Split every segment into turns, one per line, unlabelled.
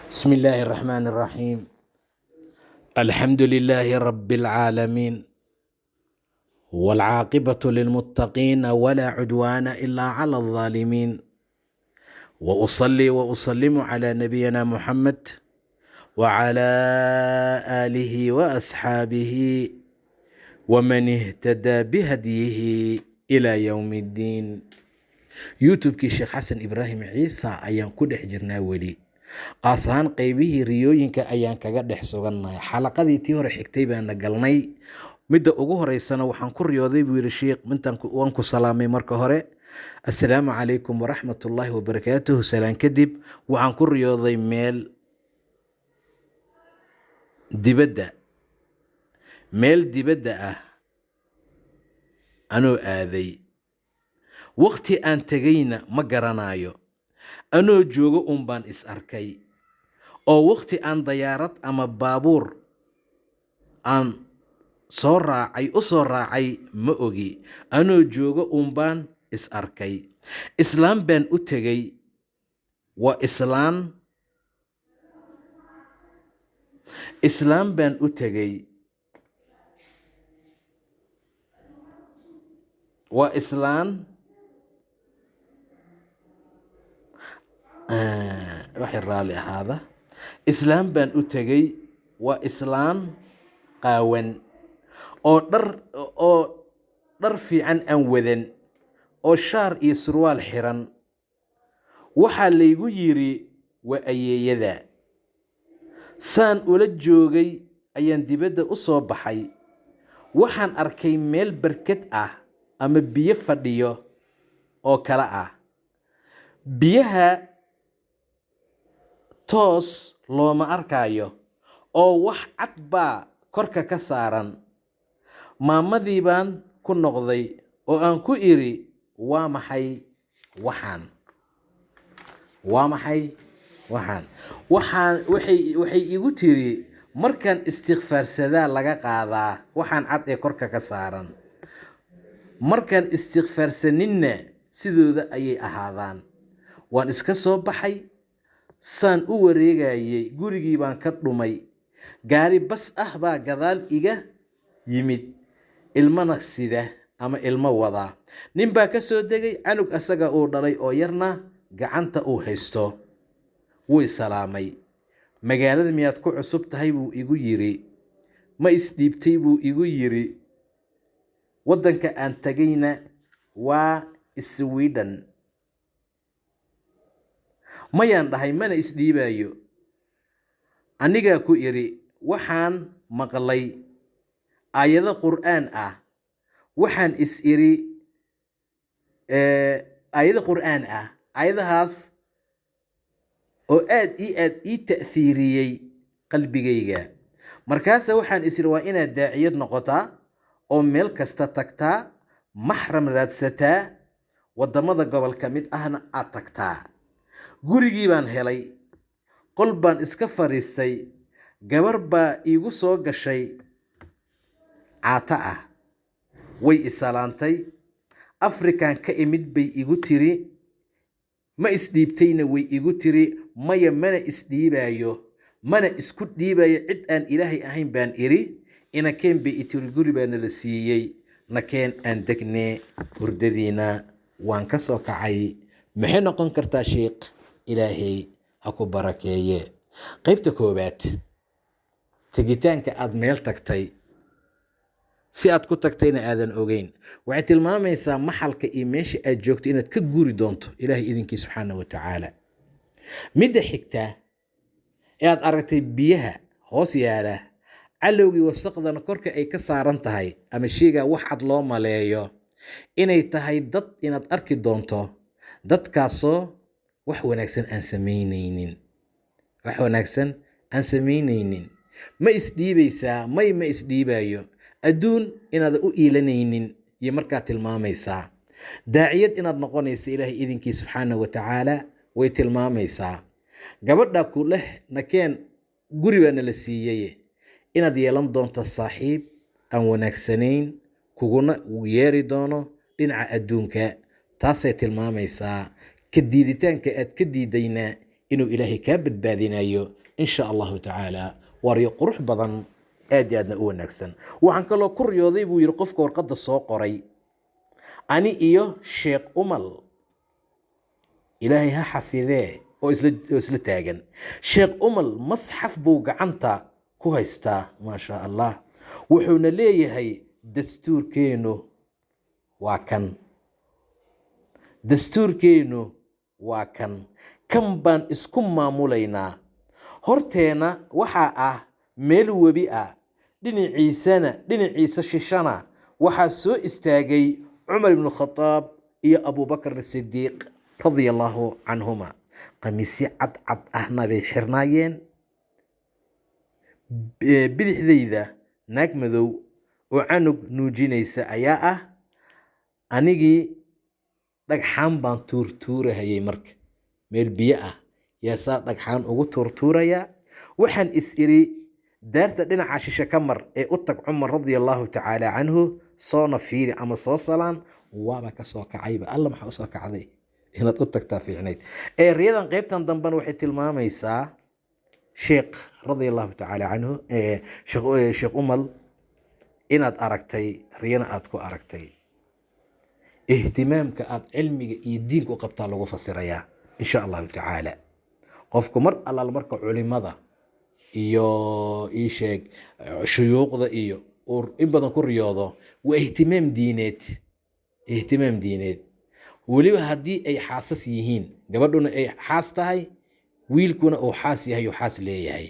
بسم الله الرحمن الرحيم. الحمد لله رب العالمين، والعاقبة للمتقين ولا عدوان إلا على الظالمين، وأصلي وأسلم على نبينا محمد وعلى آله وأصحابه ومن اهتدى بهديه إلى يوم الدين. youtube-kii sheekh xasan ibraahim ciisa ayaan ku dhex jirnaa weli, qaas ahaan qeybihii riyooyinka ayaan kaga dhex sugannahay. xalaqadii tii hore xigtay baana galnay. midda ugu horeysana waxaan ku riyooday buu yidhi sheikh, waan ku salaamay marka hore, assalaamu calaykum waraxmatullaahi wabarakaatuhu. salaan kadib waxaan ku riyooday meel dibadda ah anoo aaday. waqti aan tegayna ma garanayo, anoo joogo un baan is arkay. oo waqti aan dayaarad ama baabuur aan u soo raacay ma ogi, anoo joogo un baan is arkay. islaam baan u tegay, waa islaam baan u tegay, waa islaan waxay raalli ahaada. islaam baan u tegay, waa islaan qaawan oo dhar fiican aan wadan, oo shaar iyo surwaal xiran. waxaa laygu yidhi waa ayeeyada. saan ula joogay ayaan dibadda u soo baxay. waxaan arkay meel barkad ah ama biyo fadhiyo oo kale ah. biyaha toos looma arkayo, oo wax cad baa korka ka saaran. maamadii baan ku noqday oo aan ku idhi, waa maxay waxaan? waxay igu tiri, markaan istikfaarsadaa laga qaadaa waxaan cad ee korka ka saaran, markaan istikfaarsaninna sidooda ayay ahaadaan. waan iska soo baxay. saan u wareegayay gurigii baan ka dhumay. gaari bas ah baa gadaal iga yimid, ilmana sida ama ilmo wadaa. nin baa ka soo degay, canug asaga uu dhalay oo yarna gacanta uu haysto. wuu salaamay. magaalada miyaad ku cusub tahay buu igu yidhi. ma isdhiibtay buu igu yidhi. waddanka aan tagayna waa Sweden. mayaan dhahay, mana isdhiibayo. anigaa ku idhi, waxaan maqlay aayado qur'aan ah. waxaan is idhi aayado qur'aan ah, aayadahaas oo aad ii ta'hiiriyey qalbigayga. markaasa waxaan is idhi, waa inaad daaciyad noqotaa oo meel kasta tagtaa, maxram raadsataa, waddamada gobol ka mid ahna aad tagtaa. gurigii baan helay. qol baan iska fadhiistay. gabar baa iigu soo gashay caata ah. way isalaantay. afrikan ka imid bay igu tiri. ma isdhiibtayna way igu tiri. maya, mana isdhiibayo, mana isku dhiibayo cid aan ilaahay ahayn baan idhi. inakeen bay itiri, guri baana la siiyey, nakeen aan degnee. hurdadiina waan ka soo kacay. maxay noqon kartaa sheikh? ilaahay ha ku barakeeye. qaybta koowaad, tegitaanka aad meel tagtay, si aad ku tagtayna aadan ogeyn, waxay tilmaamaysaa maxalka iyo meesha aad joogto inaad ka guri doonto ilaahay idinkii subxaana wa tacaala. midda xigta ee aad aragtay biyaha hoos yaala, calowgii wasaqdana korka ay ka saaran tahay, ama sheygaa wax cad loo maleeyo inay tahay dad inaad arki doonto. dadkaasoo wax wanaagsan aan samaynaynin. ma isdhiibaysaa? may, ma isdhiibayo. adduun inaadan u iilanaynin iyo markaa tilmaamaysaa. daaciyad inaad noqonaysa ilaahay idinkii subxaana wa tacaala way tilmaamaysaa. gabadha ku leh nakeen guri baana la siiyey, inaad yeelan doonto saaxiib aan wanaagsanayn, kuguna yeeri doono dhinaca adduunka. taasay tilmaamaysaa. ka diiditaanka aad ka diidayna inuu ilaahay kaa badbaadinayo in sha allahu tacaala. waa riyo qurux badan aad iyo aadna u wanaagsan. waxaan kaloo ku riyooday buu yidhi qofka warqadda soo qoray, ani iyo sheekh umal, ilaahay ha xafidee, oo isla taagan. sheekh umal masxaf buu gacanta ku haystaa, maa sha allah. wuxuuna leeyahay dastuurkeennu waa kan, dastuurkeennu waa kan, kan baan isku maamulaynaa. horteena waxaa ah meel webi ah, dhinaciisa shishana waxaa soo istaagay cumar ibnu khataab iyo abubakar sidiiq radia allaahu canhuma. qamiisyo cadcad ahna bay xirnaayeen. bidixdayda naag madow oo canug nuujinaysa ayaa ah. anigii dhagxaan baan tuurtuurahayay, marka meel biyo ah yaasaa dhagxaan ugu tuurtuuraya. waxaan is iri daarta dhinaca shishe ka mar ee u tag cumar radia allaahu tacaala canhu, soona fiiri ama soo salaan. waaba ka soo kacayba. alla maxaa usoo kacday? inaad u tagtaa fiicnayd. riyadan qaybtan dambena waxay tilmaamaysaa sheekh radia allaahu tacaala canhu, sheekh umal, inaad aragtay riyana aad ku aragtay. ihtimaamka aad cilmiga iyo diinka u qabtaa lagu fasirayaa in sha allahu tacaala. qofku mar allaal marka culimada iyo iisheeg shuyuuqda iyo in badan ku riyoodo, waa ihtimaam diineed. weliba haddii ay xaasas yihiin, gabadhuna ay xaas tahay, wiilkuna uu xaas yahay oo xaas leeyahay.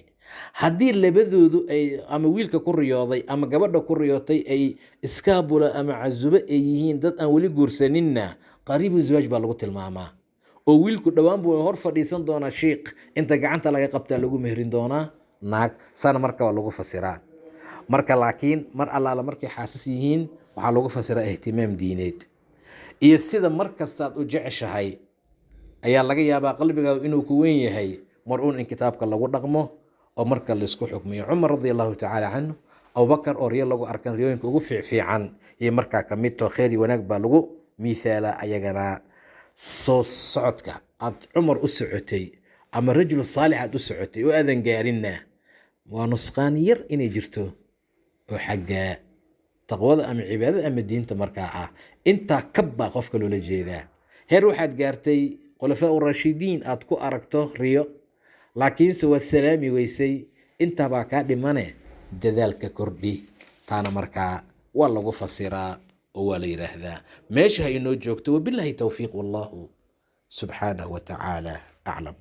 haddii labadoodu ay ama wiilka ku riyooday ama gabadha ku riyootay ay iskaabula ama casubo ay yihiin, dad aan weli guursaninna qariibu zawaaj baa lagu tilmaamaa. oo wiilku dhowaan buu hor fadhiisan doonaa shiikh, inta gacanta laga qabtaa lagu mehrin doonaa naag. sana marka waa lagu fasiraa. marka laakiin mar allaala markay xaasas yihiin waxaa lagu fasiraa ihtimaam diineed. iyo sida mar kastaad u jeceshahay ayaa laga yaabaa qalbigaagu inuu ku weyn yahay mar uun in kitaabka lagu dhaqmo oo marka laisku xukmiyo. cumar radia allahu tacaala canhu, abubakar oo riyo lagu arkan riyooyinka ugu fiicfiican iyo markaa ka mid too kheyr iyo wanaag baa lagu miisaala. ayagana soo socodka aad cumar u socotay ama rajul saalix aad u socotay oo aadan gaarinna, waa nusqaan yar inay jirto oo xagga taqwada ama cibaadada ama diinta markaa ah. intaa kabbaa qofka loola jeedaa. heer waxaad gaartay khulafaa urashidiin aad ku aragto riyo, laakiinse waad salaami weysay. intaabaa kaa dhimane dadaalka kordhi. taana markaa waa lagu fasiraa oo waa la yidhaahdaa. meesha ha inoo joogto. wabilaahi towfiiq, wallahu subxaanahu wa tacaala aclam.